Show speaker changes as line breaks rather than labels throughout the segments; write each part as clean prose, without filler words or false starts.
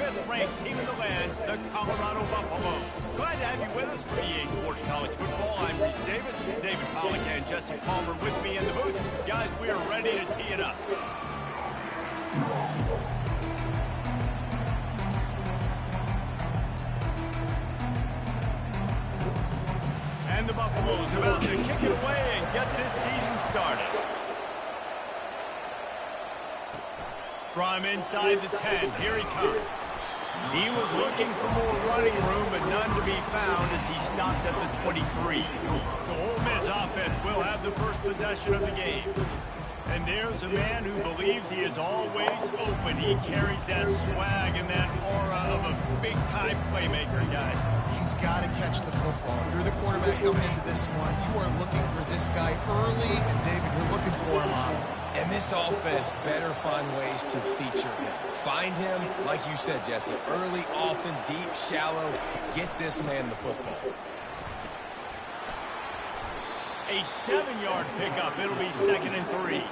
5th-ranked team in the land, the Colorado Buffaloes. Glad to have you with us for EA Sports College Football. I'm Reese Davis, David Pollack, and Jesse Palmer with me in the booth. Guys, we are ready to tee it up. And the Buffaloes about to kick it away and get this season started. From inside the 10, here he comes. He was looking for more running room, but none to be found as he stopped at the 23. So Ole Miss offense will have the first possession of the game. And there's a man who believes he is always open. He carries that swag and that aura of a big-time playmaker, guys.
He's got to catch the football. If you're the quarterback coming into this one, you are looking for this guy early, and David, you're looking for him often.
And this offense better find ways to feature him. Find him, like you said, Jesse, early, often, deep, shallow. Get this man the football.
A 7-yard pickup. It'll be 2nd and 3.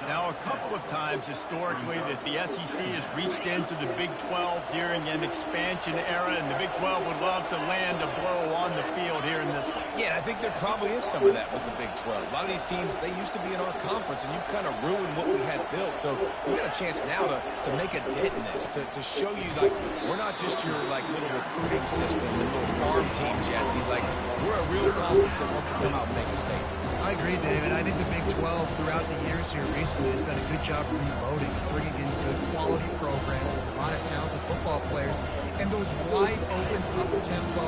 Now, a couple of times historically that the SEC has reached into the Big 12 during an expansion era, and the Big 12 would love to land a blow on the field here in this one.
Yeah, I think there probably is some of that with the Big 12. A lot of these teams, they used to be in our conference, and you've kind of ruined what we had built. So we got a chance now to make a dent in this, to show you, like, we're not just your, like, little recruiting system and little farm team, Jesse. Like, we're a real conference that wants to come out and make a statement.
I agree, David. I think the Big 12 throughout the years here recently has done a good job reloading, bringing in good quality programs with a lot of talented football players, and those wide-open, up-tempo,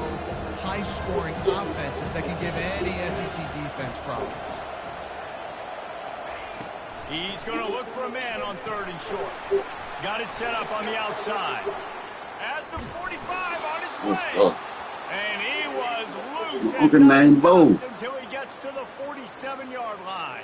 high-scoring offenses that can give any SEC defense problems.
He's going to look for a man on 3rd and short. Got it set up on the outside. At the 45 on his way. And he was loose and not stopped until he gets to the 47-yard line.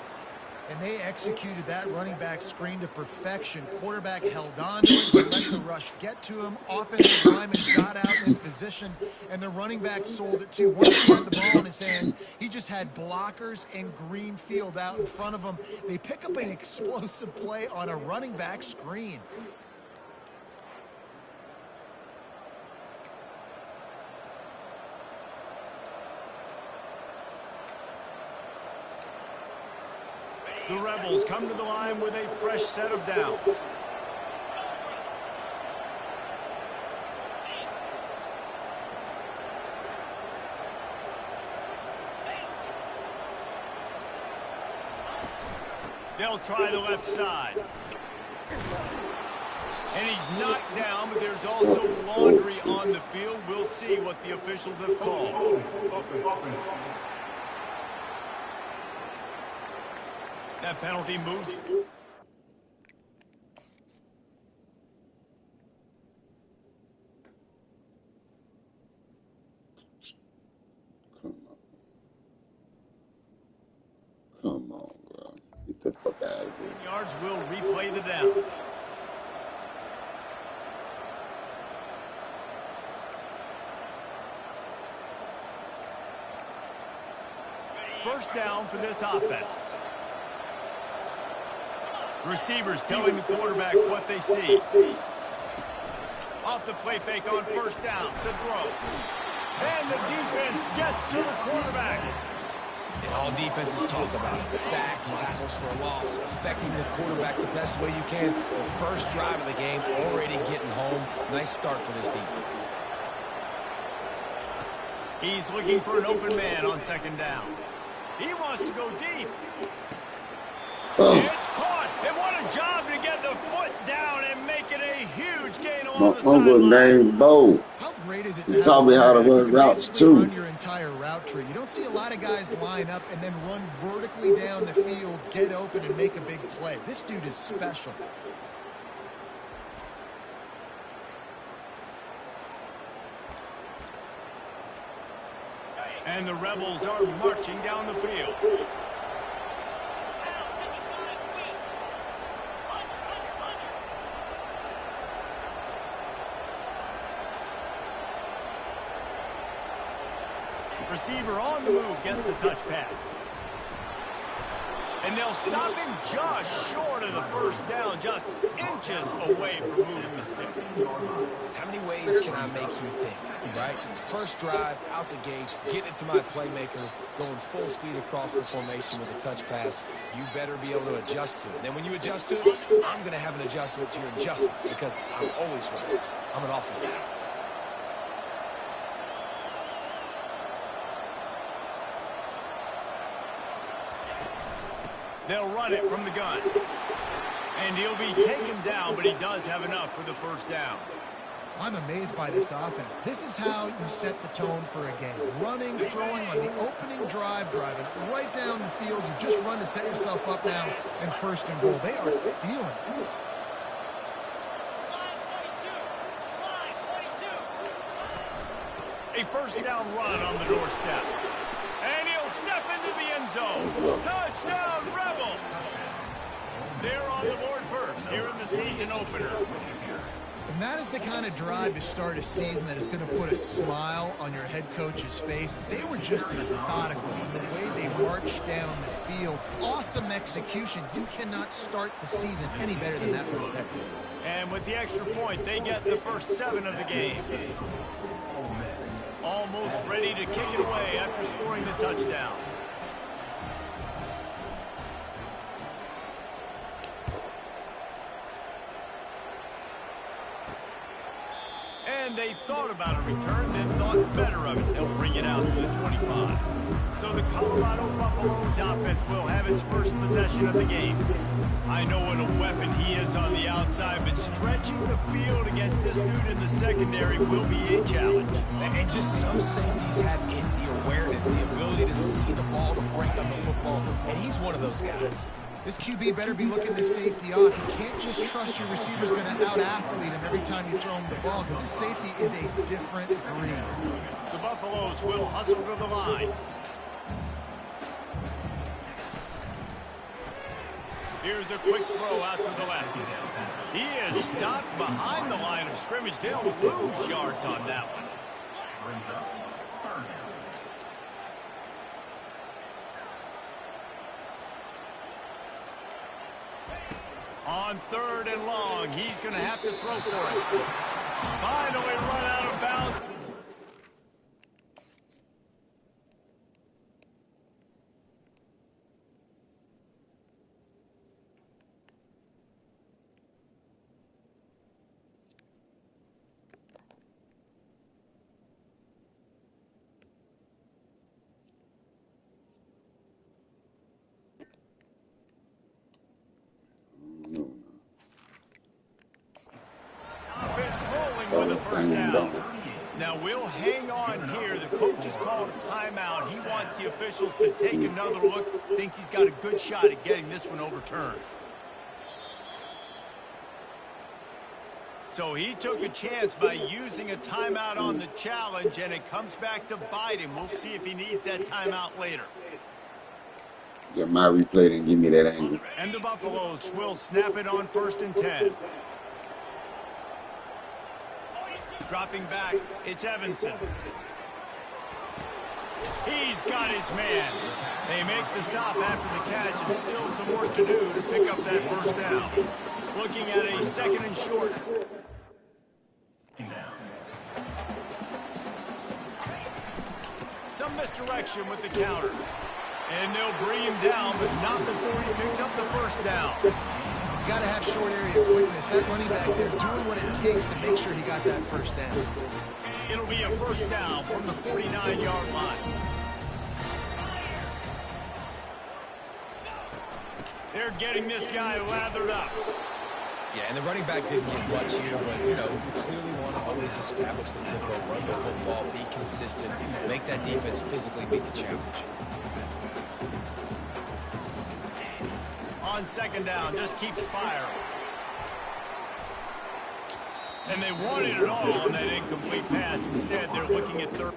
And they executed that running back screen to perfection. Quarterback held on to it, let the rush get to him. Offensive lineman got out in position, and the running back sold it too. Once he had the ball in his hands, he just had blockers and green field out in front of him. They pick up an explosive play on a running back screen.
The Rebels come to the line with a fresh set of downs. They'll try the left side. And he's knocked down, but there's also laundry on the field. We'll see what the officials have called. That penalty moves.
Come on, bro. Get the fuck out of here.
Yards will replay the down. First down for this offense. Receivers telling the quarterback what they see. Off the play fake on first down, the throw. And the defense gets to the quarterback.
And all defenses talk about it. Sacks, tackles for a loss, affecting the quarterback the best way you can. The first drive of the game, already getting home. Nice start for this defense.
He's looking for an open man on 2nd down. He wants to go deep. It's caught. And what a job to get the foot down and make it a huge gain along the sideline.
My name's Bo.
How great is it?
He taught me how to run routes too.
Run your entire route tree. You don't see a lot of guys line up and then run vertically down the field, get open, and make a big play. This dude is special.
And the Rebels are marching down the field. Receiver on the move gets the touch pass. And they'll stop him just short of the first down, just inches away from moving the sticks.
ways can I make you think, right? First drive, out the gates, getting it to my playmaker, going full speed across the formation with a touch pass. You better be able to adjust to it. Then when you adjust to it, I'm going to have an adjustment to your adjustment because I'm always right. I'm an offensive guy.
They'll run it from the gun. And he'll be taken down, but he does have enough for the first down.
I'm amazed by this offense. This is how you set the tone for a game. Running, throwing on the opening drive, driving right down the field. You just run to set yourself up now in first and goal. They are feeling it.
A first down run on the doorstep. And he'll step into the end zone. Touchdown, Rebel! They're on the board first here in the season opener.
And that is the kind of drive to start a season that is going to put a smile on your head coach's face. They were just methodical in the way they marched down the field. Awesome execution. You cannot start the season any better than that right there.
And with the extra point, they get the first 7 of the game. Almost ready to kick it away after scoring the touchdown. And they thought about a return, then thought better of it. They'll bring it out to the 25. So the Colorado Buffaloes offense will have its first possession of the game. I know what a weapon he is on the outside, but stretching the field against this dude in the secondary will be a challenge.
And just some safeties have it, the awareness, the ability to see the ball, to break on the football, and he's one of those guys.
This QB better be looking this safety off. You can't just trust your receiver's going to out-athlete him every time you throw him the ball, because this safety is a different breed.
The Buffaloes will hustle to the line. Here's a quick throw out to the left. He is stopped behind the line of scrimmage. They'll lose yards on that one. On 3rd and long, he's going to have to throw for it. Finally run out of bounds. Offense rolling with the first down. Now we'll hang on here. The coach has called a timeout. He wants the officials to take another look. Thinks he's got a good shot at getting this one overturned. So he took a chance by using a timeout on the challenge, and it comes back to bite him. We'll see if he needs that timeout later.
Yeah, my replay didn't give me that angle.
And the Buffaloes will snap it on 1st and 10. Dropping back, it's Evanson. He's got his man. They make the stop after the catch, and still some work to do to pick up that first down. Looking at a 2nd and short. Some misdirection with the counter. And they'll bring him down, but not before he picks up the first down.
You got to have short area quickness. That running back there doing what it takes to make sure he got that first down.
It'll be a first down from the 49-yard line. They're getting this guy lathered up.
Yeah, and the running back didn't get much here, but, you know, you clearly want to always establish the tempo, run the football, be consistent, make that defense physically meet the challenge.
On 2nd down, just keeps firing. And they wanted it all on that incomplete pass. Instead, they're looking at 3rd.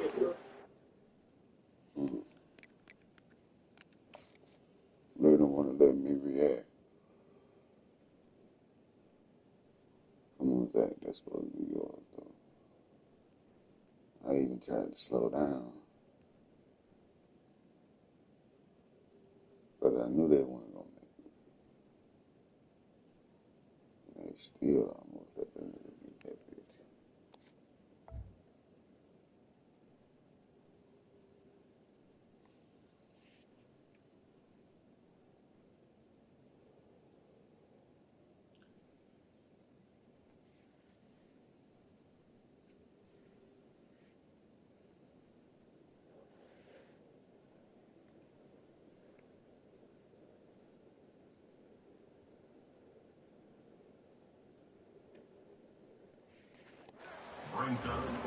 They don't want to let me react. Come on, Zach. That's supposed to be yours, though. I even tried to slow down. But I knew they weren't going to make it. They still almost let them beat that bitch.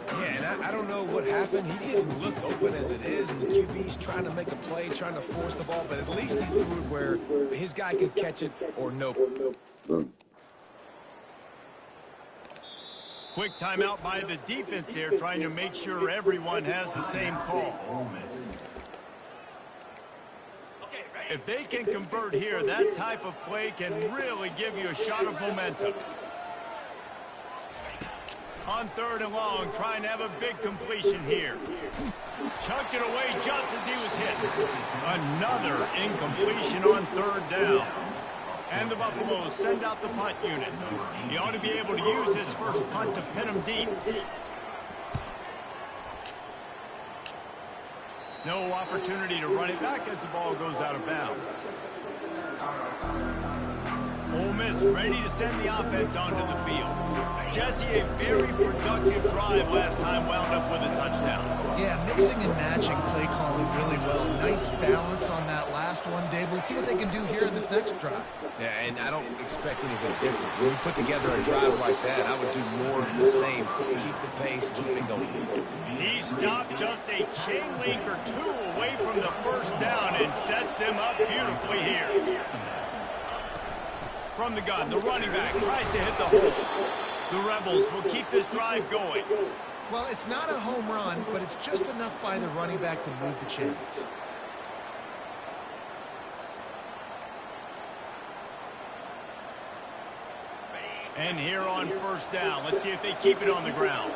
Yeah, and I don't know what happened. He didn't look open as it is, and the QB's trying to make a play, trying to force the ball, but at least he threw it where his guy could catch it or nope.
Quick timeout by the defense there, trying to make sure everyone has the same call. If they can convert here, that type of play can really give you a shot of momentum. On 3rd and long, trying to have a big completion here. Chucked it away just as he was hit. Another incompletion on 3rd down. And the Buffaloes send out the punt unit. He ought to be able to use his first punt to pin him deep. No opportunity to run it back as the ball goes out of bounds. Ole Miss ready to send the offense onto the field. Jesse, a very productive drive last time, wound up with a touchdown.
Yeah, mixing and matching play calling really well. Nice balance on that last one, Dave. Let's see what they can do here in this next drive.
Yeah, and I don't expect anything different. When you put together a drive like that, I would do more of the same. Keep the pace, keep it going.
He stopped just a chain link or two away from the first down and sets them up beautifully here. From the gun, the running back tries to hit the hole. The Rebels will keep this drive going.
Well, it's not a home run, but it's just enough by the running back to move the chains.
And here on 1st down, let's see if they keep it on the ground.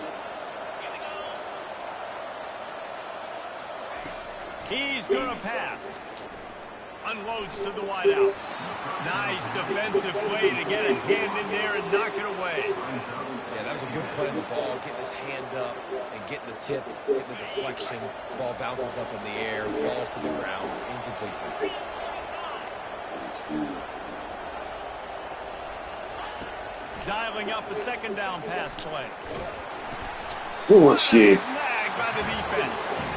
He's going to pass. Unloads to the wideout. Nice defensive play to get a hand in there and knock it away.
Yeah, that was a good play on the ball, getting his hand up and getting the tip, getting the deflection. Ball bounces up in the air, falls to the ground, incomplete.
Dialing up a 2nd down pass play.
Bullshit.
Snagged by the defense.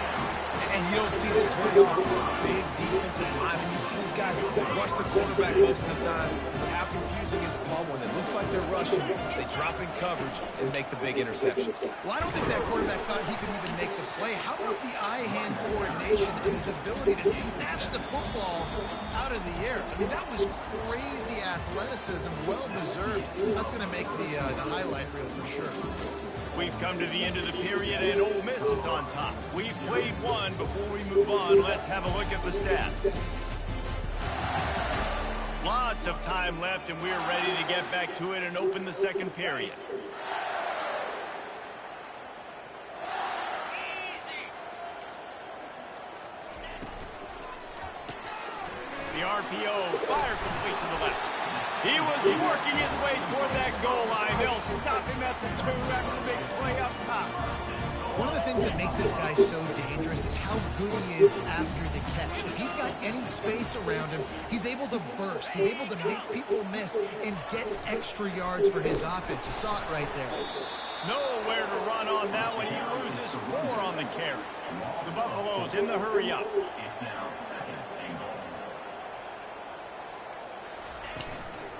And you don't see this very often. Big defensive line. You see these guys rush the quarterback most of the time. But how confusing is it, Paul? When it looks like they're rushing, they drop in coverage and make the big interception.
Well, I don't think that quarterback thought he could even make the play. How about the eye-hand coordination and his ability to snatch the football out of the air? I mean, that was crazy athleticism, well-deserved. That's going to make the highlight reel for sure.
We've come to the end of the period, and Ole Miss is on top. We've played one. Before we move on, let's have a look at the stats. Lots of time left, and we're ready to get back to it and open the 2nd period. The RPO fired complete to the left. He was working his way toward that goal line. They'll stop him at the 2 after the big play up top.
One of the things that makes this guy so dangerous is how good he is after the catch. If he's got any space around him, he's able to burst. He's able to make people miss and get extra yards for his offense. You saw it right there.
Nowhere to run on that one. He loses 4 on the carry. The Buffaloes in the hurry up.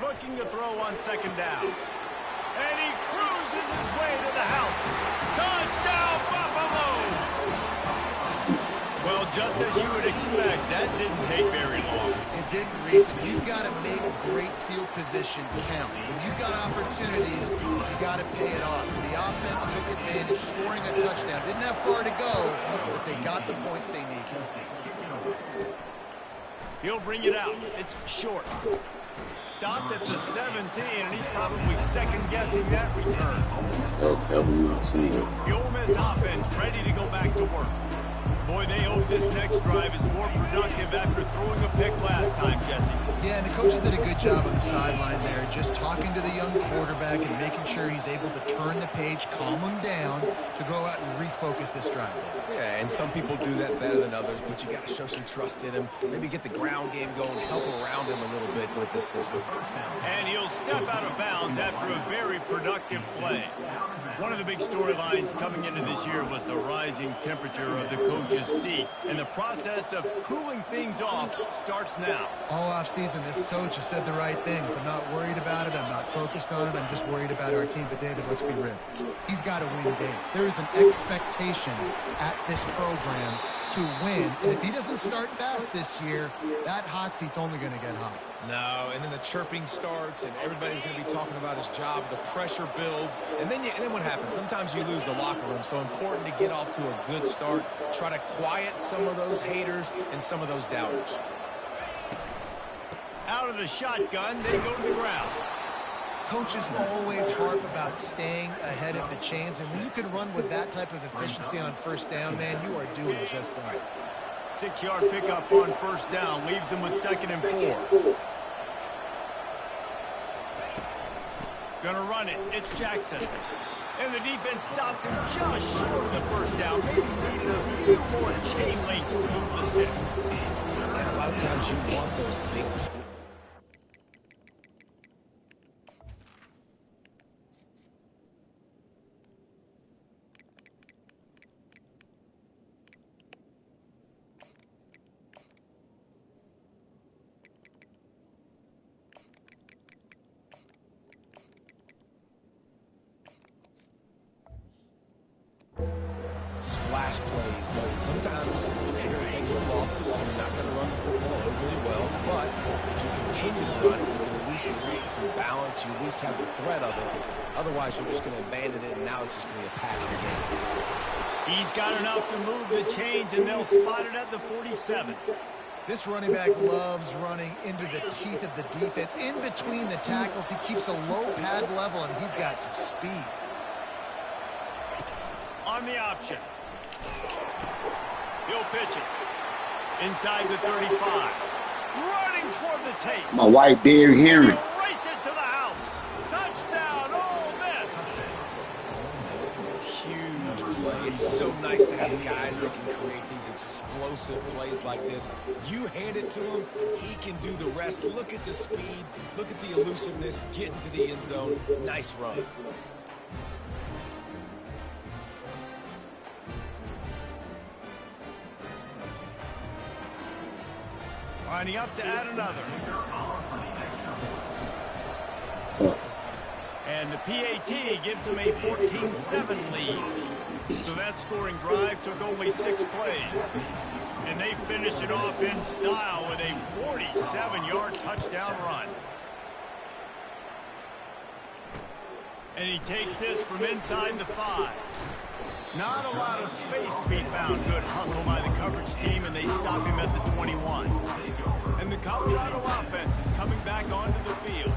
Looking to throw on 2nd down. And he cruises his way to the house. Touchdown, Buffaloes! Well, just as you would expect, that didn't take very long.
It didn't, Reese. You've got to make great field position count. When you've got opportunities, you got to pay it off. The offense took advantage, scoring a touchdown. Didn't have far to go, but they got the points they needed.
He'll bring it out. It's short. Stopped at the 17, and he's probably second-guessing that return. The Ole Miss offense ready to go back to work. Boy, they hope this next drive is more productive after throwing a pick last time, Jesse.
Yeah, and the coaches did a good job on the sideline there, just talking to the young quarterback and making sure he's able to turn the page, calm him down to go out and refocus this drive.
Yeah, and some people do that better than others, but you got to show some trust in him. Maybe get the ground game going, help around him a little bit with this system.
And he'll step out of bounds after a very productive play. One of the big storylines coming into this year was the rising temperature of the coaches coach's seat, and the process of cooling things off starts now.
All offseason, this coach has said the right things. I'm not worried about it. I'm not focused on it. I'm just worried about our team. But, David, let's be real. He's got to win games. There is an expectation at this program to win. And if he doesn't start fast this year, that hot seat's only going to get hot.
No, and then the chirping starts, and everybody's going to be talking about his job. The pressure builds, and then what happens? Sometimes you lose the locker room. So important to get off to a good start. Try to quiet some of those haters and some of those doubters.
Out of the shotgun, they go to the ground.
Coaches always harp about staying ahead of the chains, and when you can run with that type of efficiency on first down, man, you are doing just that.
6-yard pickup on first down leaves them with 2nd and 4. Gonna run it. It's Jackson. And the defense stops him just short of the first down. Maybe needed a few more chain links to move the sticks.
Yeah, a lot of times you want those big... splash plays, but sometimes you're going to take some losses. You're not going to run the football overly well, but if you continue to run it, you can at least create some balance. You at least have the threat of it. Otherwise, you're just going to abandon it, and now it's just going to be a passing game.
He's got enough to move the chains, and they'll spot it at the 47.
This running back loves running into the teeth of the defense. In between the tackles, he keeps a low pad level, and he's got some speed.
On the option. He'll pitch it. Inside the 35. Running toward the tape.
My white dear hearing.
He'll race it to the house. Touchdown, Ole Miss.
Huge play. It's so nice to have guys that can create these explosive plays like this. You hand it to him, he can do the rest. Look at the speed. Look at the elusiveness. Get into the end zone. Nice run.
Lining up to add another. And the PAT gives them a 14-7 lead. So that scoring drive took only 6 plays. And they finish it off in style with a 47-yard touchdown run. And he takes this from inside the 5. Not a lot of space to be found. Good hustle by the coverage team, and they stop him at the 21. And the Colorado offense is coming back onto the field.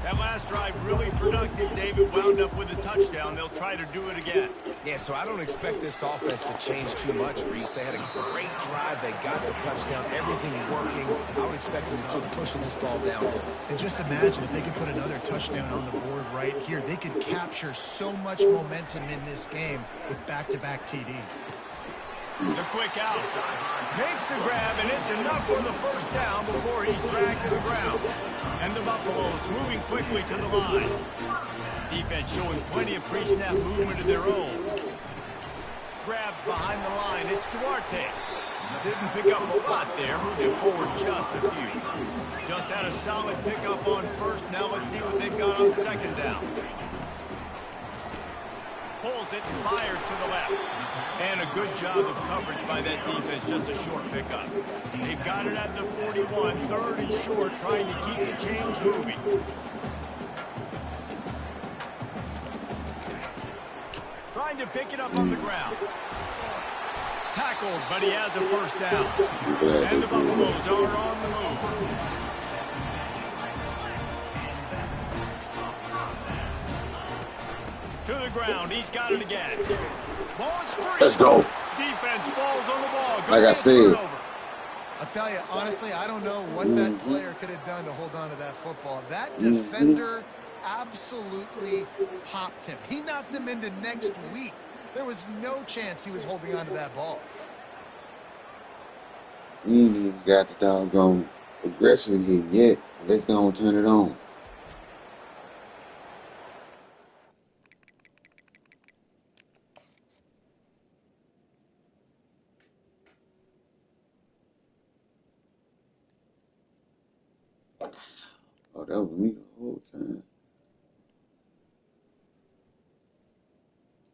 That last drive really productive. David wound up with a touchdown. They'll try to do it again.
Yeah, so I don't expect this offense to change too much, Reese. They had a great drive. They got the touchdown. Everything working. I would expect them to keep pushing this ball downhill.
And just imagine if they could put another touchdown on the board right here. They could capture so much momentum in this game with back-to-back TDs.
The quick out. Makes the grab, and it's enough for the first down before he's dragged to the ground. And the Buffaloes moving quickly to the line. Defense showing plenty of pre-snap movement of their own. Grabbed behind the line. It's Duarte. Didn't pick up a lot there. Moved it forward just a few. Just had a solid pickup on first. Now let's see what they've got on second down. Pulls it, fires to the left. And a good job of coverage by that defense, just a short pickup. They've got it at the 41, 3rd and short, trying to keep the chains moving. Trying to pick it up on the ground. Tackled, but he has a first down. And the Buffaloes are on the move. To the ground. He's got it again. Ball is free.
Let's go.
Defense falls on the ball. Good
Like I said.
turnover.
I'll tell you, honestly, I don't know what that player could have done to hold on to that football. That defender absolutely popped him. He knocked him into next week. There was no chance he was holding on to that ball.
We ain't even got the doggone aggressive here yet. Let's go and turn it on. Oh, that was me the whole time.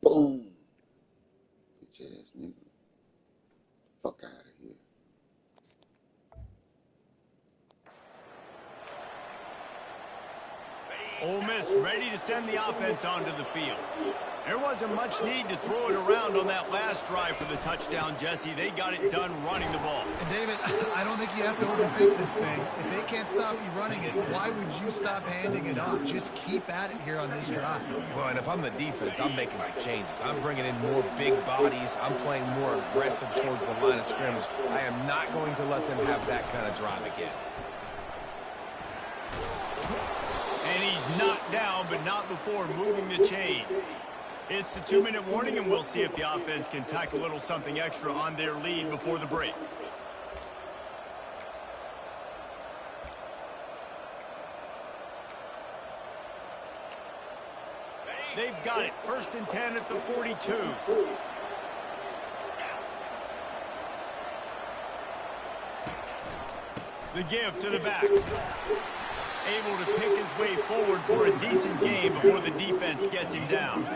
Boom. Bitch ass nigga. Fuck out of here.
Ole Miss ready to send the offense onto the field. There wasn't much need to throw it around on that last drive for the touchdown, Jesse. They got it done running the ball.
And David, I don't think you have to overthink this thing. If they can't stop you running it, why would you stop handing it off? Just keep at it here on this drive.
Well, and if I'm the defense, I'm making some changes. I'm bringing in more big bodies. I'm playing more aggressive towards the line of scrimmage. I am not going to let them have that kind of drive again.
And he's knocked down, but not before moving the chains. It's the 2-minute warning, and we'll see if the offense can tack a little something extra on their lead before the break. They've got it. 1st and 10 at the 42. The give to the back. Able to pick his way forward for a decent game before the defense gets him down.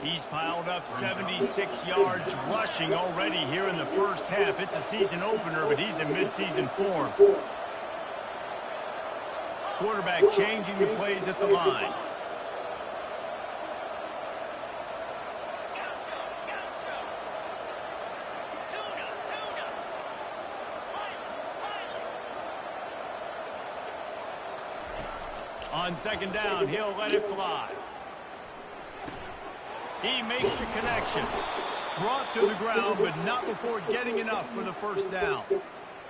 He's piled up 76 yards rushing already here in the first half. It's a season opener, but he's in midseason form. Quarterback changing the plays at the line. On 2nd down, he'll let it fly. He makes the connection. Brought to the ground, but not before getting enough for the 1st down.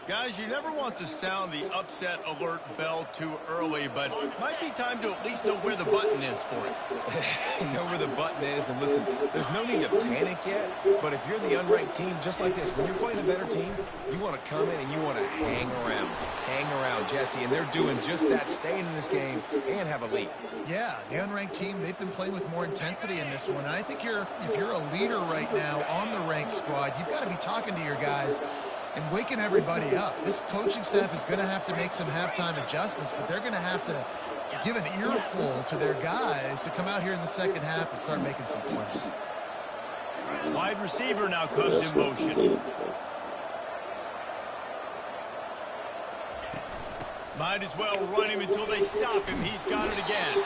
Guys, you never want to sound the upset alert bell too early, but might be time to at least know where the button is for it.
Know where the button is, and listen, there's no need to panic yet, but if you're the unranked team, just like this, when you're playing a better team, you want to come in and you want to hang around, Jesse, and they're doing just that, staying in this game and have a lead.
Yeah, the unranked team, they've been playing with more intensity in this one, and I think if you're a leader right now on the ranked squad, you've got to be talking to your guys and waking everybody up. This coaching staff is going to have to make some halftime adjustments, but they're going to have to give an earful to their guys to come out here in the 2nd half and start making some plays.
Wide receiver now comes in motion. Might as well run him until they stop him. He's got it again.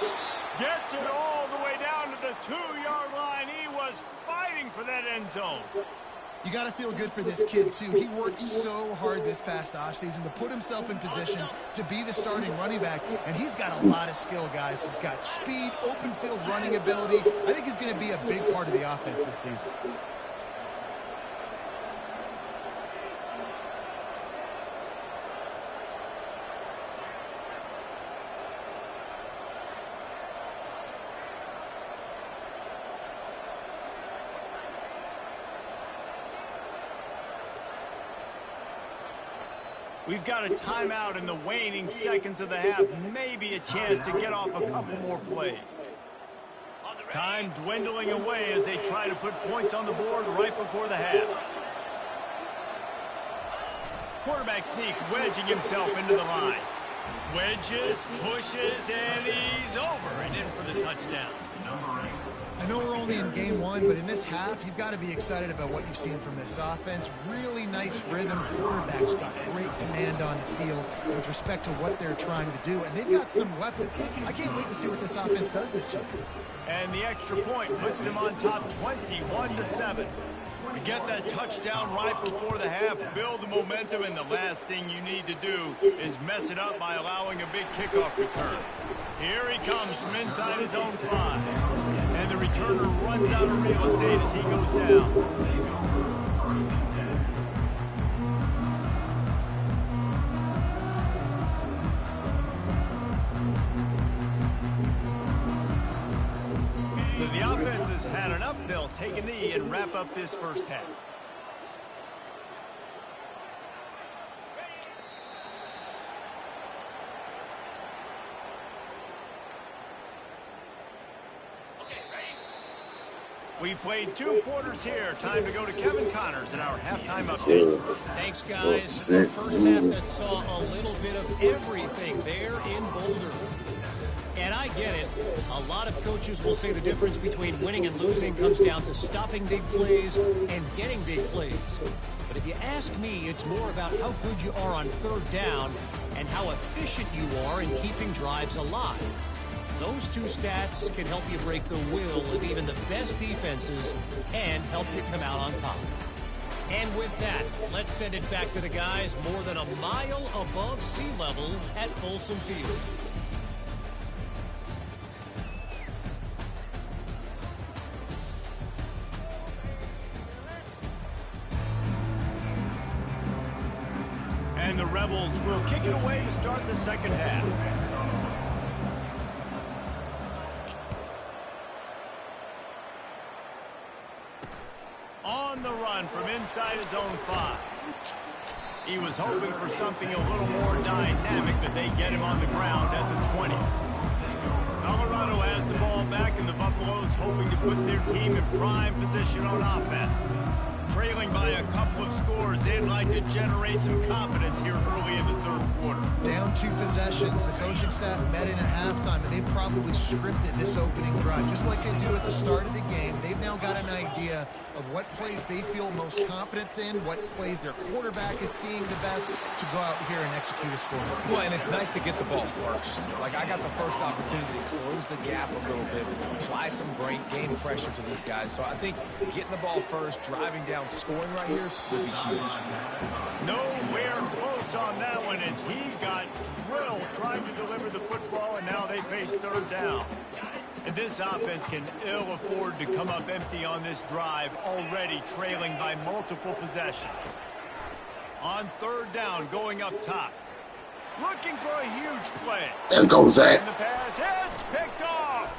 Gets it all the way down to the 2-yard line. He was fighting for that end zone.
You got to feel good for this kid, too. He worked so hard this past offseason to put himself in position to be the starting running back, and he's got a lot of skill, guys. He's got speed, open field running ability. I think he's going to be a big part of the offense this season.
We've got a timeout in the waning seconds of the half. Maybe a chance to get off a couple more plays. Time dwindling away as they try to put points on the board right before the half. Quarterback sneak, wedging himself into the line. Wedges, pushes, and he's over and in for the touchdown.
I know we're only in game 1, but in this half, you've got to be excited about what you've seen from this offense. Really nice rhythm. Quarterback's got great command on the field with respect to what they're trying to do, and they've got some weapons. I can't wait to see what this offense does this year.
And the extra point puts them on top 21-7. You get that touchdown right before the half, build the momentum, and the last thing you need to do is mess it up by allowing a big kickoff return. Here he comes from inside his own 5. And the returner runs out of real estate as he goes down. The offense has had enough. They'll take a knee and wrap up this first half. We played 2 quarters here. Time to go to Kevin Connors in our halftime update.
So,
Thanks, guys.
set,
A first half that saw a little bit of everything there in Boulder. And I get it. A lot of coaches will say the difference between winning and losing comes down to stopping big plays and getting big plays. But if you ask me, it's more about how good you are on third down and how efficient you are in keeping drives alive. Those 2 stats can help you break the will of even the best defenses and help you come out on top. And with that, let's send it back to the guys more than a mile above sea level at Folsom Field.
And the Rebels will kick it away to start the second half. On the run from inside his own 5. He was hoping for something a little more dynamic, but they get him on the ground at the 20. Colorado has the ball back, and the Buffaloes hoping to put their team in prime position on offense. Trailing by a couple of scores, they'd like to generate some confidence here early in the third quarter.
Down 2 possessions. The coaching staff met in at halftime, and they've probably scripted this opening drive. Just like they do at the start of the game, they've now got an idea of what plays they feel most confident in, what plays their quarterback is seeing the best to go out here and execute a score.
Well, and it's nice to get the ball first. Like, I got the first opportunity to close the gap a little bit, apply some game pressure to these guys. So I think getting the ball first, driving down, scoring right here would be huge.
Nowhere close on that one as he got drilled trying to deliver the football, and now they face third down. And this offense can ill afford to come up empty on this drive, already trailing by multiple possessions. On third down, going up top. Looking for a huge play.
there goes that.
And the pass hits, picked off.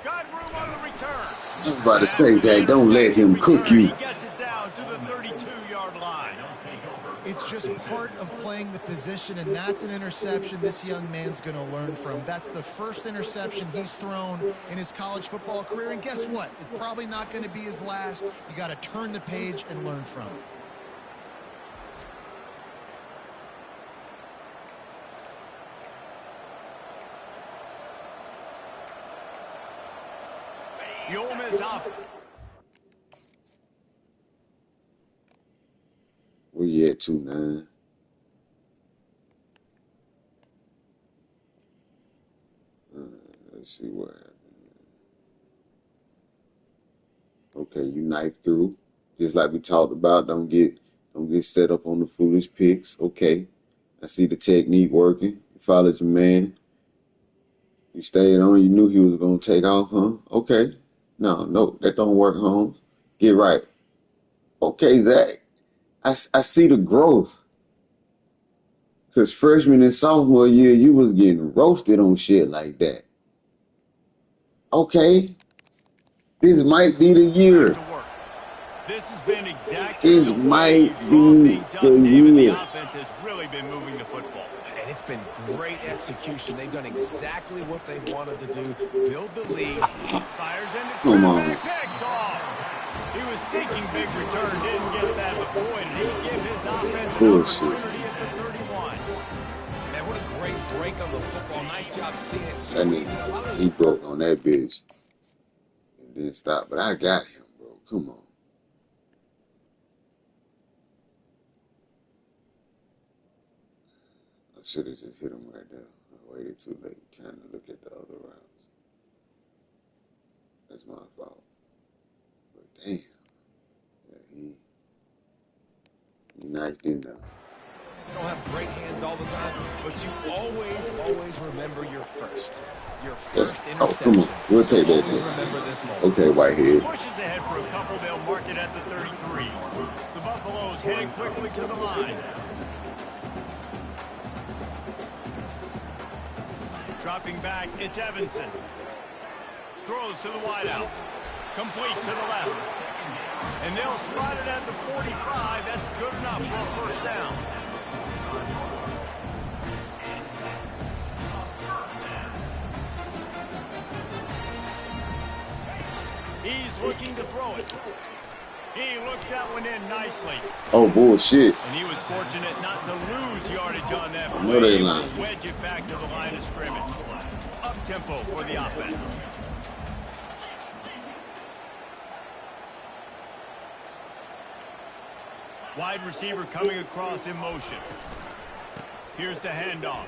Got room on the return.
I was about to say, Zach, don't let him cook you.
He gets it down to the 32-yard line.
It's just part of playing the position, and that's an interception this young man's going to learn from. That's the first interception he's thrown in his college football career, and guess what? It's probably not going to be his last. You got to turn the page and learn from it.
The Ole Miss off.
Where you at, 2-9? Let's see what happened. Okay, you knife through. Just like we talked about, don't get set up on the foolish picks. Okay. I see the technique working. You followed your man. You stayed on. You knew he was going to take off, huh? Okay. No, that don't work, Holmes. Get right. Okay, Zach. I see the growth. Because freshman and sophomore year, you was getting roasted on shit like that. Okay. This might be the year.
This has been exactly
This
the way
might
you
be
draw things up,
the
David. The
year.
offense has really been moving the football.
And it's been great execution. They've done exactly what they've wanted to do. Build the lead.
Fires into
Come on.
traffic, picked off. He was thinking big return, didn't get that, but boy, did he give his offense an
Bullshit.
opportunity at the 31.
Man, what a great break on the football. Nice job seeing it.
That nigga, he broke on that bitch. And then stopped. But I got him, bro. Come on. I should have just hit him right there. I waited too late trying to look at the other routes. That's my fault. But damn. Yeah, he knifed in there.
You don't have great hands all the time, but you always remember your first. Your first
Oh,
interception.
come on. We'll take that.
Always remember this moment.
Okay, Whitehead.
Pushes ahead for a couple. They'll mark it at the 33. The Buffaloes heading quickly to the line. Dropping back, it's Evanson. Throws to the wideout. Complete to the left. And they'll spot it at the 45. That's good enough for a first down. He's looking to throw it. He looks that one in nicely.
Oh, bullshit.
And he was fortunate not to lose yardage on that play.
No, they
Able
lying.
to wedge it back to the line of scrimmage. Up-tempo for the offense. Wide receiver coming across in motion. Here's the handoff.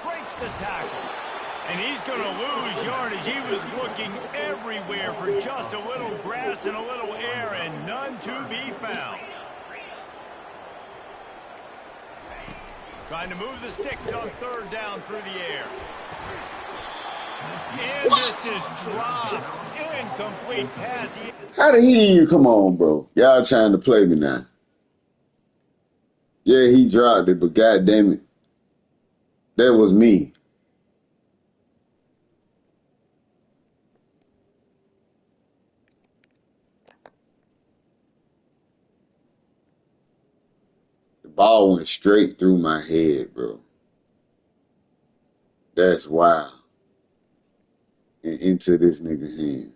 Breaks the tackle. And he's going to lose yardage. He was looking everywhere for just a little grass and a little air, and none to be found. Trying to move the sticks on third down through the air. And this is dropped. Incomplete pass.
How the hell you come on, bro? Y'all trying to play me now. Yeah, he dropped it, but goddamn it, that was me. The ball went straight through my head, bro. That's wild. And into this nigga hand.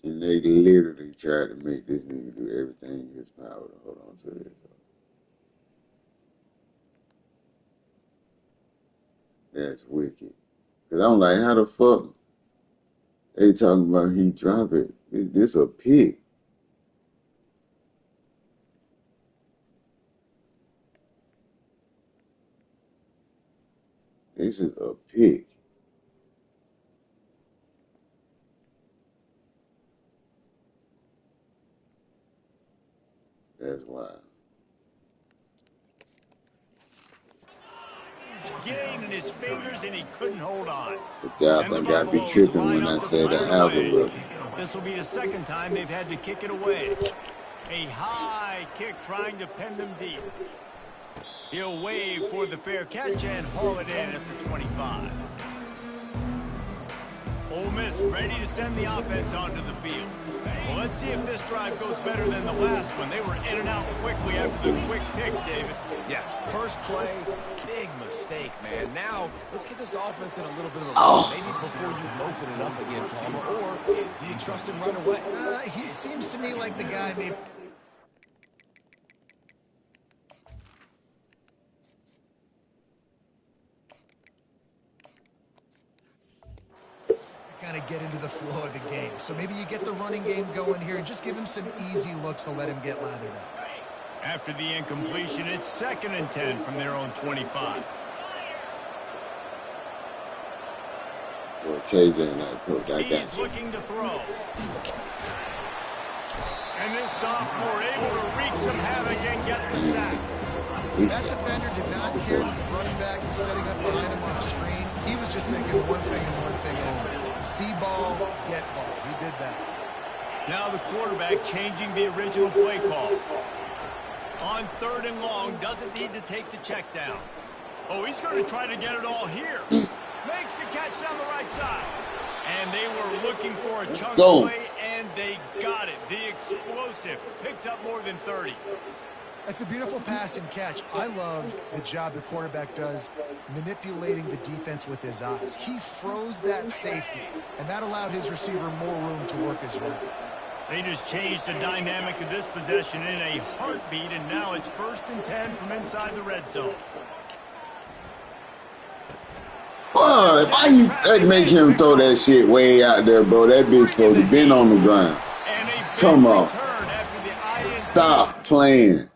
And they literally tried to make this nigga do everything in his power to hold on to this. That's wicked. Cause I'm like, how the fuck they talking about he drop it? This a pick. This is a pick. That's wild.
Gain in his fingers, and he couldn't hold on.
But y'all think I be tripping when I say the algorithm.
This will be the second time they've had to kick it away. A high kick trying to pen them deep. He'll wave for the fair catch and haul it in at the 25. Ole Miss ready to send the offense onto the field. Well, let's see if this drive goes better than the last one. They were in and out quickly after the quick pick, David.
Yeah, first play, big mistake, man. Now, let's get this offense in a little bit of a run. Maybe before you open it up again, Palmer, or do you trust him right away?
He seems to me like the guy maybe... kind of get into the flow of the game. So maybe you get the running game going here and just give him some easy looks to let him get lathered up.
After the incompletion, it's 2nd and 10 from their own 25.
Well, KJ and that coach, I got
He's
you.
looking to throw. And this sophomore able to wreak some havoc and get the sack.
That defender did not care that the running back was setting up behind him on a screen. He was just thinking one thing and one thing only. See ball, get ball. He did that.
Now the quarterback changing the original play call. On 3rd and long, doesn't need to take the check down. Oh, he's going to try to get it all here. Makes the catch down the right side. And they were looking for a chunk play, and they got it. The explosive picks up more than 30.
That's a beautiful pass and catch. I love the job the quarterback does manipulating the defense with his eyes. He froze that safety, and that allowed his receiver more room to work his route.
They just changed the dynamic of this possession in a heartbeat, and now it's 1st and 10 from inside the red zone.
Boy, why you make him throw that shit way out there, bro? That bitch supposed to been on the ground. Come on. Stop playing.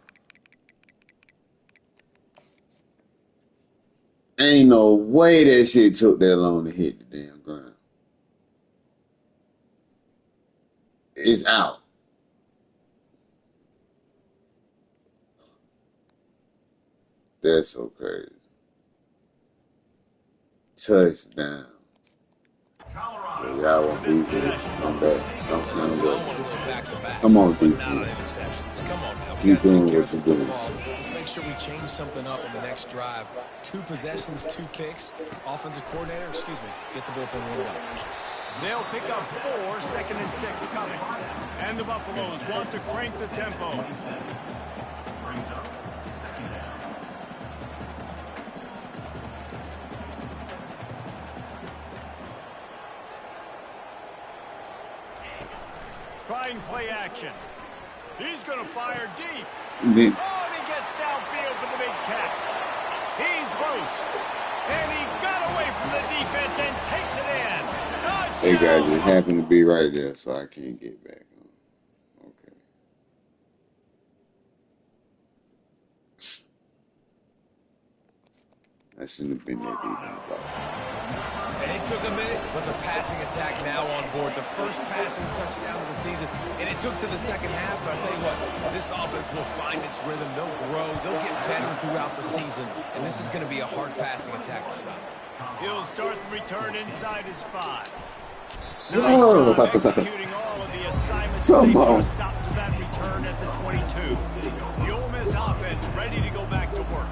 Ain't no way that shit took that long to hit the damn ground. It's out. That's so crazy. Touchdown. Y'all want defense to come back some kind of way. Come on, defense. Keep doing what you're doing.
Let's make sure we change something up in the next drive. 2 possessions, 2 picks. Offensive coordinator, get the bullpen warmed up.
They'll pick up 4, 2nd and 6 coming. And the Buffaloes want to crank the tempo. trying play action. He's going to fire deep.
Then,
Oh, and he gets downfield for the big catch. He's loose. And he got away from the defense and takes it in. Touchdown.
hey guys, it happened to be right there, so I can't get back. Okay. I shouldn't have been that deep in the box.
And it took a minute, but the passing attack now on board. The first passing touchdown of the season, and it took to the second half. But I'll tell you what, this offense will find its rhythm. They'll grow. They'll get better throughout the season. And this is going to be a hard passing attack to stop.
He'll start the return inside his 5.
Oh.
Nice job executing all of the assignments.
Come
They put
on.
a stop to that return at the 22. The Ole Miss offense ready to go back to work.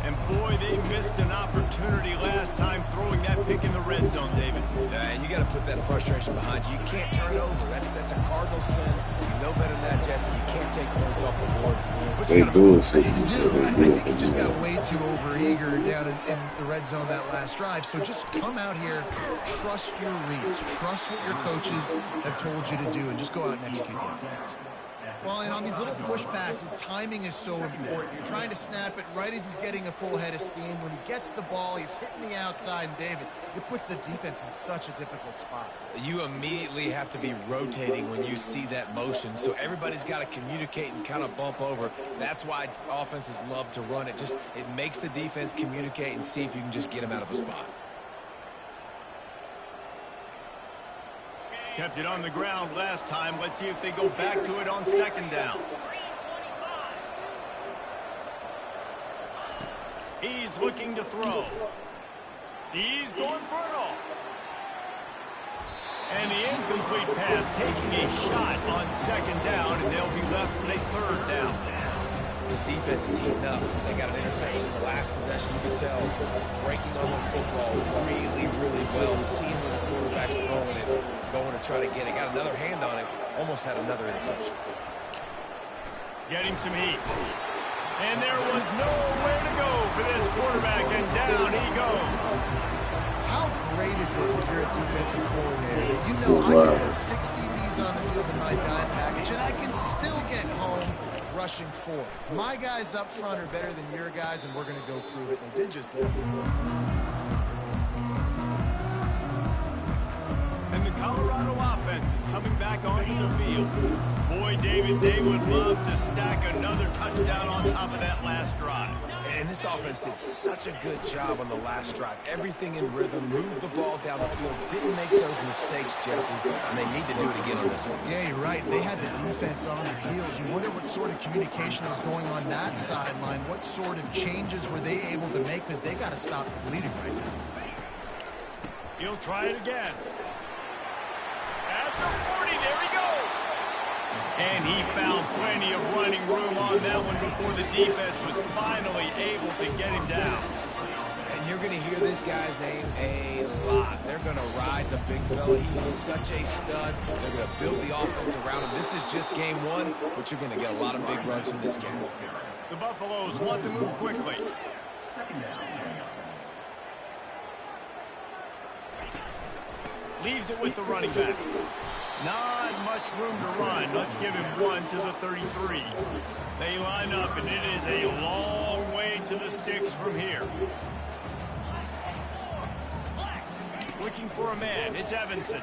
And boy, they missed an opportunity last time throwing that pick in the red zone, David.
Yeah, and you got to put that frustration behind you. You can't turn it over. That's a cardinal sin. You know better than that, Jesse. You can't take points off the board. But
They
you got to
bullshit.
You do. I think he just got way too overeager down in the red zone that last drive. So just come out here, trust your reads, trust what your coaches have told you to do, and just go out and execute the offense. Well, and on these little push passes, timing is so important. You're trying to snap it right as he's getting a full head of steam. When he gets the ball, he's hitting the outside, and David, it puts the defense in such a difficult spot.
You immediately have to be rotating when you see that motion, so everybody's got to communicate and kind of bump over. That's why offenses love to run it. It makes the defense communicate and see if you can just get them out of a spot.
Kept it on the ground last time. Let's see if they go back to it on second down. He's looking to throw. He's going for it all. And the incomplete pass taking a shot on second down, and they'll be left with a third down.
This defense is heating up. They got an interception in the last possession. You can tell breaking on the football really, really well. Seeing where the quarterback's throwing it, going to try to get it. Got another hand on it. Almost had another interception.
Getting some heat. And there was nowhere to go for this quarterback, and down he goes. How great is it if you're a defensive coordinator that you know I can put 6 DBs on the field in my dime package, and I can still get home rushing 4. My guys up front are better than your guys, and we're going to go prove it. And they did just that. And the Colorado offense is coming back onto the field. Boy, David, they would love to stack another touchdown on top of that last drive.
And this offense did such a good job on the last drive. Everything in rhythm, moved the ball down the field, didn't make those mistakes, Jesse, and they need to do it again on this one.
Yeah, you're right. They had the defense on their heels. You wonder what sort of communication was going on that sideline. What sort of changes were they able to make, because they got to stop the bleeding right now.
He'll try it again. At the 40, there he goes. And he found plenty of running room on that one before the defense was finally able to get him down.
And you're going to hear this guy's name a lot. They're going to ride the big fella. He's such a stud. They're going to build the offense around him. This is just game 1, but you're going to get a lot of big runs from this game.
The Buffaloes want to move quickly. Leaves it with the running back. Not much room to run. Let's give him 1 to the 33. They line up, and it is a long way to the sticks from here. Looking for a man. It's Evanson.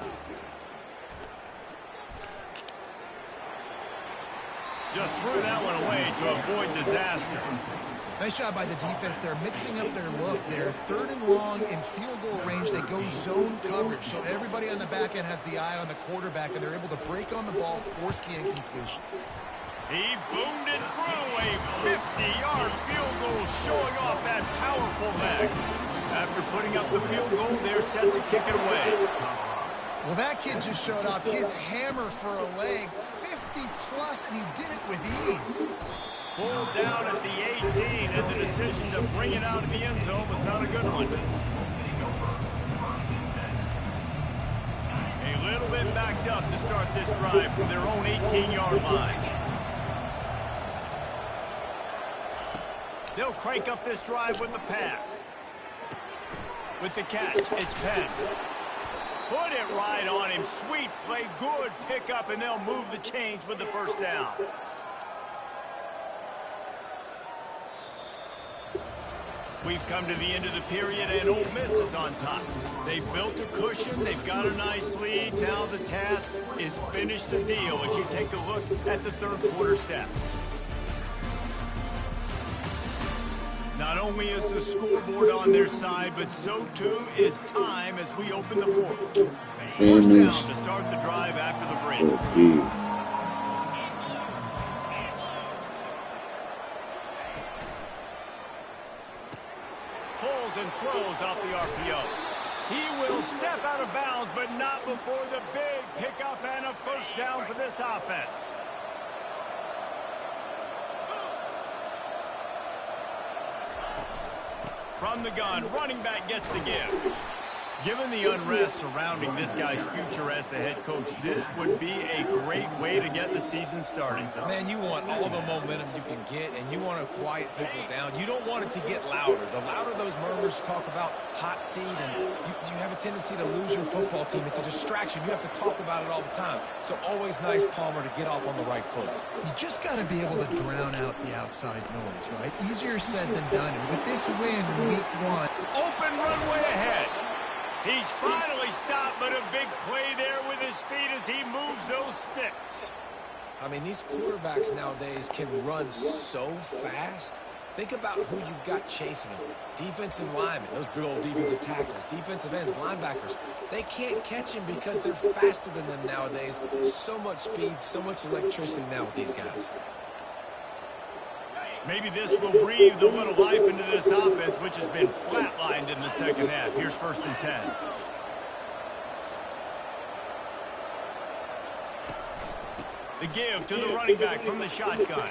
Just threw that one away to avoid disaster.
Nice job by the defense. They're mixing up their look. They're 3rd and long in field goal range. They go zone coverage. So everybody on the back end has the eye on the quarterback, and they're able to break on the ball, force the incompletion.
He boomed it through a 50-yard field goal, showing off that powerful leg. After putting up the field goal, they're set to kick it away.
Well, that kid just showed off his hammer for a leg, 50-plus, and he did it with ease.
Pulled down at the 18, and the decision to bring it out of the end zone was not a good one. A little bit backed up to start this drive from their own 18-yard line. They'll crank up this drive with the pass. With the catch, it's Penn. Put it right on him. Sweet play, good pickup, and they'll move the chains with the first down. We've come to the end of the period, and Ole Miss is on top. They've built a cushion. They've got a nice lead. Now the task is finish the deal as you take a look at the third quarter stats. Not only is the scoreboard on their side, but so too is time as we open the fourth. First down to start the drive after the break. Pulls and throws off the RPO. He will step out of bounds, but not before the big pickup and a first down for this offense. From the gun, running back gets the give. Given the unrest surrounding this guy's future as the head coach, this would be a great way to get the season started.
Man, you want all the momentum you can get, and you want to quiet people down. You don't want it to get louder. The louder those murmurs talk about hot seat, and you have a tendency to lose your football team. It's a distraction. You have to talk about it all the time. So always nice, Palmer, to get off on the right foot.
You just got to be able to drown out the outside noise, right? Easier said than done. And with this win in week 1.
Open runway ahead. He's finally stopped, but a big play there with his feet as he moves those sticks.
I mean, these quarterbacks nowadays can run so fast. Think about who you've got chasing them. Defensive linemen, those big old defensive tackles, defensive ends, linebackers. They can't catch him because they're faster than them nowadays. So much speed, so much electricity now with these guys.
Maybe this will breathe a little life into this offense, which has been flatlined in the second half. Here's 1st and 10. The give to the running back from the shotgun.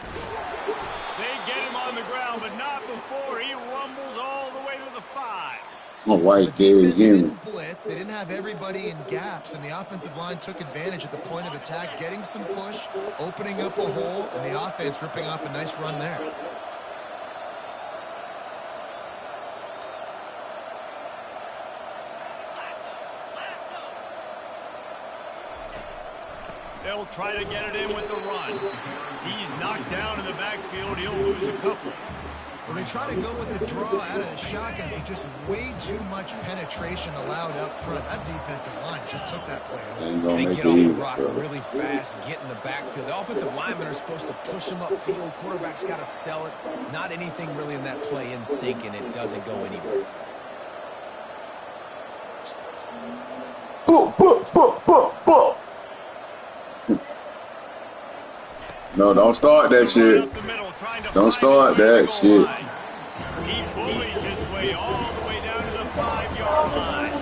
They get him on the ground, but not before he rumbles all the way to the 5.
Oh, right there
The defense
again.
didn't blitz. They didn't have everybody in gaps, and the offensive line took advantage at the point of attack, getting some push, opening up a hole, and the offense ripping off a nice run there.
They'll try to get it in with the run. He's knocked down in the backfield. He'll lose a couple.
Well, they try to go with the draw out of the shotgun, but just way too much penetration allowed up front. That defensive line just took that play over.
They get off the rock really fast, get in the backfield. The offensive linemen are supposed to push them upfield. Quarterback's got to sell it. Not anything really in that play in sync, and it doesn't go anywhere.
No, don't start that shit. Don't start that shit.
He bullies his way all the way down to the 5-yard line.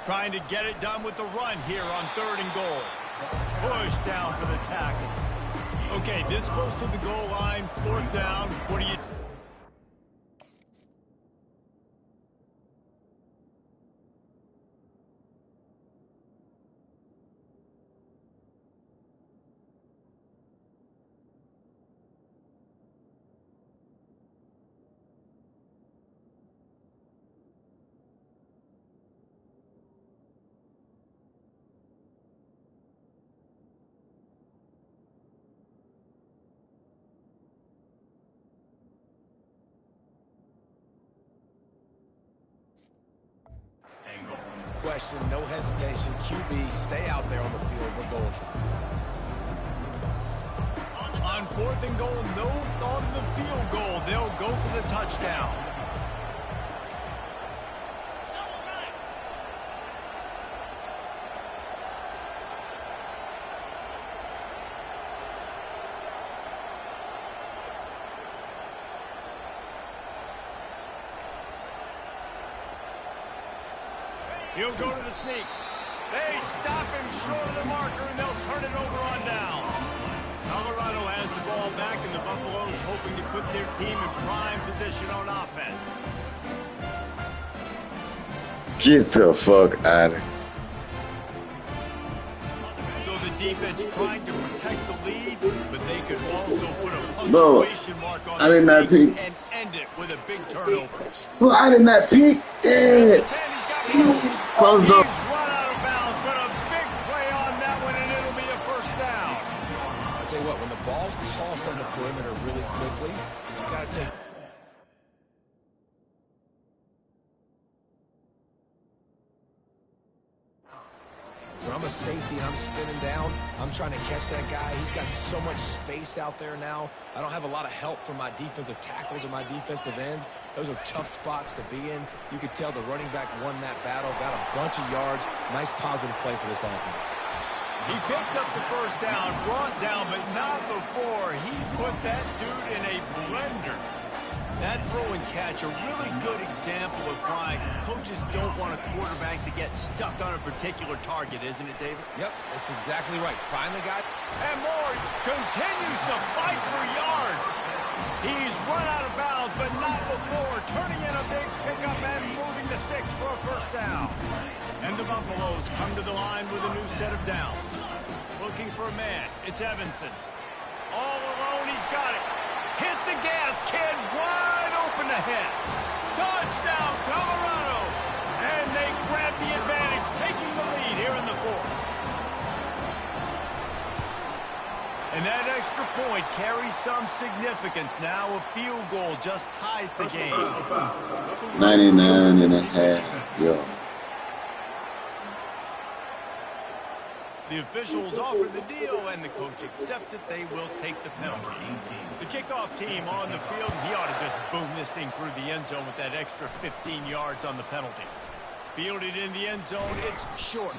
Trying to get it done with the run here on 3rd and goal. Push down for the tackle. Okay, this close to the goal line, 4th down. What do you...
Question, no hesitation. QB, stay out there on the field. We're going for this thing.
On 4th and goal, no thought of the field goal. They'll go for the touchdown. He'll go to the sneak. They stop him short of the marker, and they'll turn it over on down. Colorado has the ball back, and the Buffaloes hoping to put their team in prime position on offense.
Get the fuck out of here.
So the defense trying to protect the lead, but they could also put a punctuation mark on
I did not
thing
peek.
and end it with a big turnover.
Bro, I did not peek. Damn it. Close
He's
up.
run out of bounds, but a big play on that one, and it'll be a first down.
I'll tell you what, when the ball's tossed on the perimeter really quickly, you got to take. When I'm a safety and I'm spinning down, I'm trying to catch that guy. He's got so much space out there now. I don't have a lot of help from my defensive tackles or my defensive ends. Those are tough spots to be in. You could tell the running back won that battle, got a bunch of yards. Nice positive play for this offense.
He picks up the first down, brought down, but not before he put that dude in a blender. That throw and catch, a really good example of why coaches don't want a quarterback to get stuck on a particular target, isn't it, David?
Yep, that's exactly right. Finally got.
And Moore continues to fight for yards. He's run out of bounds, but not before, turning in a big pickup and moving the sticks for a first down. And the Buffaloes come to the line with a new set of downs. Looking for a man, it's Evanson. All alone, he's got it. Hit the gas, kid, wide open ahead. Touchdown, Colorado. And they grab the advantage, taking the lead here in the fourth. And that extra point carries some significance. Now a field goal just ties the game.
99.5 yards.
The officials offer the deal, and the coach accepts it. They will take the penalty. The kickoff team on the field, and he ought to just boom this thing through the end zone with that extra 15 yards on the penalty. Fielded in the end zone, it's short.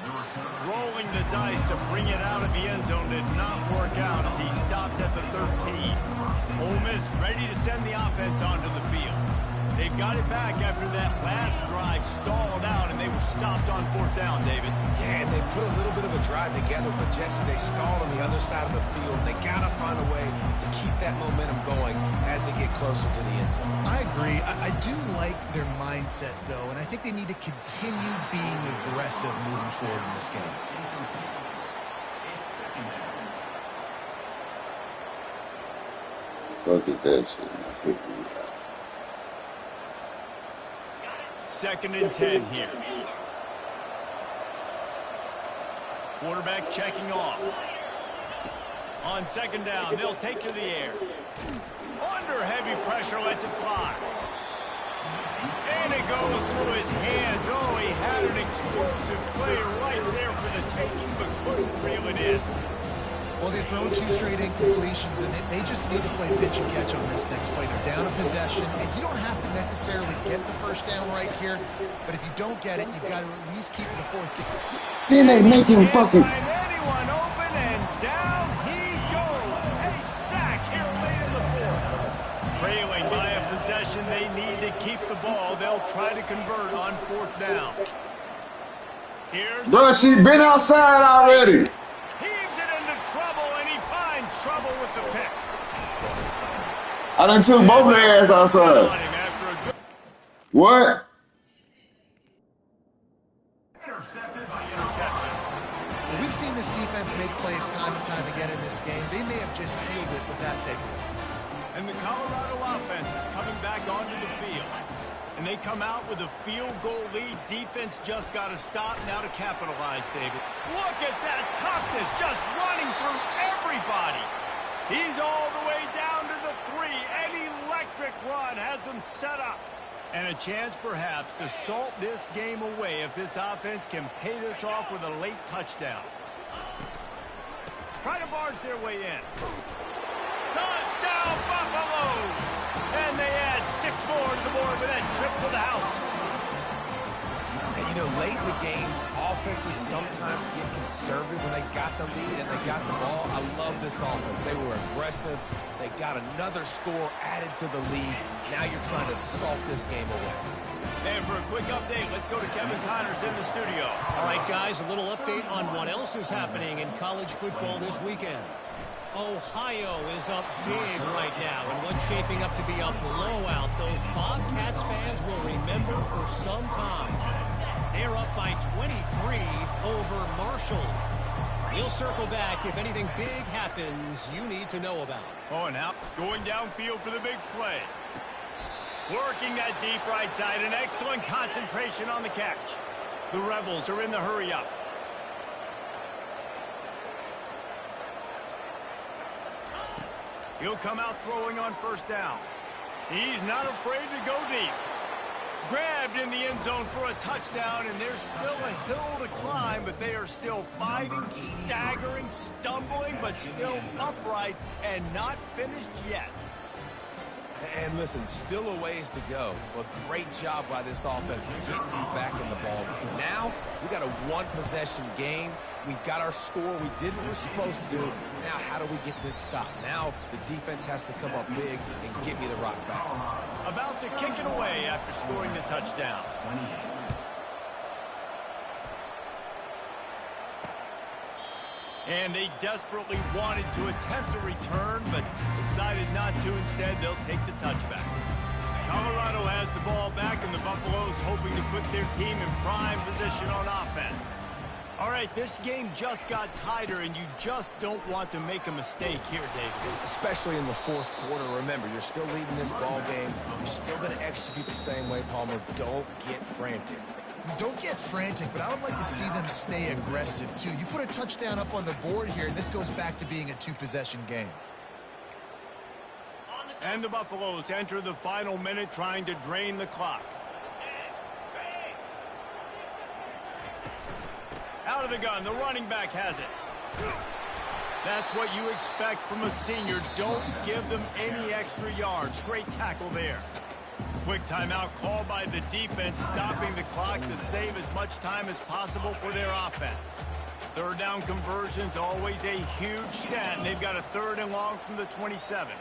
Rolling the dice to bring it out of the end zone did not work out as he stopped at the 13. Ole Miss ready to send the offense onto the field. They've got it back after that last drive stalled out, and they were stopped on fourth down, David.
Yeah, and they put a little bit of a drive together, but Jesse, they stalled on the other side of the field, and they got to find a way to keep that momentum going as they get closer to the end zone.
I agree. I do like their mindset, though, and I think they need to continue being aggressive moving forward in this game.
Look at that shit.
Second and 10 here. Quarterback checking off. On second down, they'll take to the air. Under heavy pressure, lets it fly. And it goes through his hands. Oh, he had an explosive play right there for the taking, but couldn't reel it in.
Well, they've thrown 2 straight incompletions, and they just need to play pitch and catch on this next play. They're down a possession, and you don't have to necessarily get the first down right here, but if you don't get it, you've got to at least keep the fourth.
Then they make him fucking.
Find anyone open, and down he goes. A sack here late in the fourth. Trailing by a possession, they need to keep the ball. They'll try to convert on fourth down. Here's
Bro, she been outside already.
heaves it into trouble, and he finds trouble with the pick.
I done took both of their ass outside.
On him after a good
What?
interception.
Well, we've seen this defense make plays time and time again in this game. They may have just sealed it with that takeaway.
And the Colorado offense is coming back onto the field. And they come out with a field goal lead. Defense just got to stop now to capitalize, David. Look at that toughness, just running through everybody. He's all the way down to the 3. An electric run has them set up. And a chance perhaps to salt this game away if this offense can pay this off with a late touchdown. Try to barge their way in. Touchdown, Buffaloes! And they add 6 more to the board with that trip to the house.
And, you know, late in the games, offenses sometimes get conservative when they got the lead and they got the ball. I love this offense. They were aggressive. They They got another score added to the lead. Now you're trying to salt this game away.
And for a quick update, let's go to Kevin Connors in the studio.
All right, guys, a little update on what else is happening in college football this weekend. Ohio is up big right now in what's shaping up to be a blowout those Bobcats fans will remember for some time. They're up by 23 over Marshall. We'll circle back if anything big happens you need to know about.
Oh, and now going downfield for the big play. Working that deep right side, an excellent concentration on the catch. The Rebels are in the hurry-up. He'll come out throwing on first down. He's not afraid to go deep. Grabbed in the end zone for a touchdown, and there's still a hill to climb, but they are still fighting, staggering, stumbling, but still upright and not finished yet.
And listen, still a ways to go. But great job by this offense getting you back in the ball game. Now, we got a one-possession game. We got our score. We did what we're supposed to do. Now, how do we get this stopped? Now, the defense has to come up big and get me the rock back.
About to kick it away after scoring the touchdown. And they desperately wanted to attempt a return, but decided not to. Instead, they'll take the touchback. Colorado has the ball back, and the Buffaloes hoping to put their team in prime position on offense. All right, this game just got tighter, and you just don't want to make a mistake here, David.
Especially in the fourth quarter. Remember, you're still leading this ball game. You're still going to execute the same way, Palmer. Don't get frantic.
Don't get frantic, but I would like to see them stay aggressive, too. You put a touchdown up on the board here, and this goes back to being a two-possession game.
And the Buffaloes enter the final minute trying to drain the clock. Out of the gun, the running back has it. That's what you expect from a senior. Don't give them any extra yards. Great tackle there. Quick timeout called by the defense, stopping the clock to save as much time as possible for their offense. Third down conversions, always a huge stat, and they've got a 3rd and long from the 27.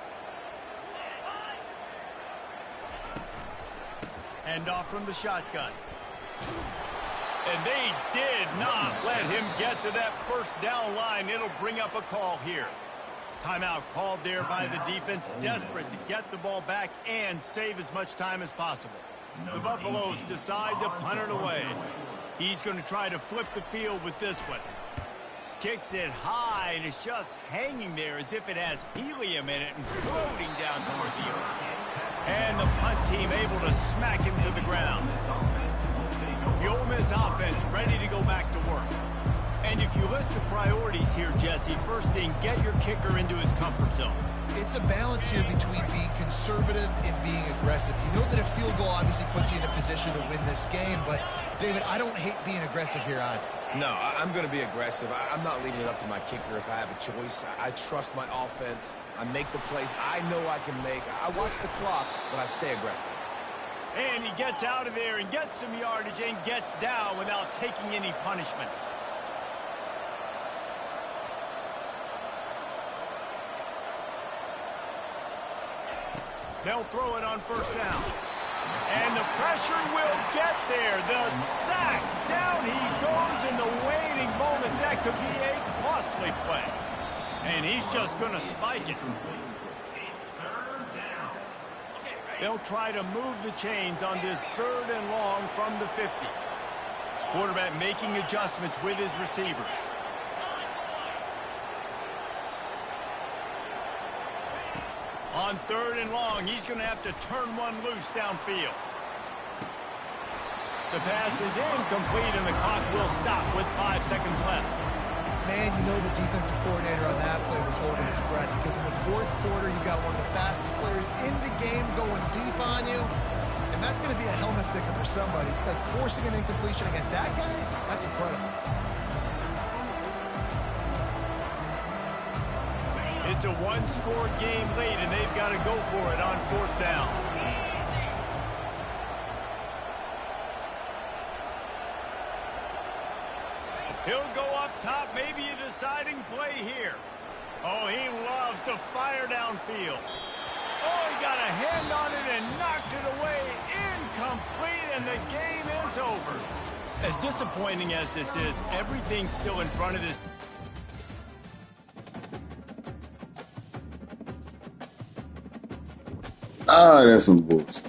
Hand off from the shotgun. And they did not let him get to that first down line. It'll bring up a call here. Timeout called there by the defense, desperate to get the ball back and save as much time as possible. The Buffaloes decide to punt it away. He's going to try to flip the field with this one. Kicks it high, and it's just hanging there as if it has helium in it and floating down toward the earth. And the punt team able to smack him to the ground. The Ole Miss offense ready to go back to work. And if you list the priorities here, Jesse, first thing, get your kicker into his comfort zone.
It's a balance here between being conservative and being aggressive. You know that a field goal obviously puts you in a position to win this game, but, David, I don't hate being aggressive here either.
No, I'm going to be aggressive. I'm not leaving it up to my kicker if I have a choice. I trust my offense. I make the plays I know I can make. I watch the clock, but I stay aggressive.
And he gets out of there and gets some yardage and gets down without taking any punishment. They'll throw it on first down. And the pressure will get there. The sack. Down he goes in the waiting moments. That could be a costly play. And he's just going to spike it. They'll try to move the chains on this 3rd and long from the 50. Quarterback making adjustments with his receivers. On 3rd and long, he's going to have to turn one loose downfield. The pass is incomplete, and the clock will stop with 5 seconds left.
Man, you know the defensive coordinator on that play was holding his breath, because in the 4th quarter, you got one of the fastest players in the game going deep on you, and that's going to be a helmet sticker for somebody. Like, forcing an incompletion against that guy, that's incredible.
It's a one-score game late, and they've got to go for it on 4th down. He'll go up top, maybe a deciding play here. Oh, he loves to fire downfield. Oh, he got a hand on it and knocked it away. Incomplete, and the game is over. As disappointing as this is, everything's still in front of this.
Ah, that's some books.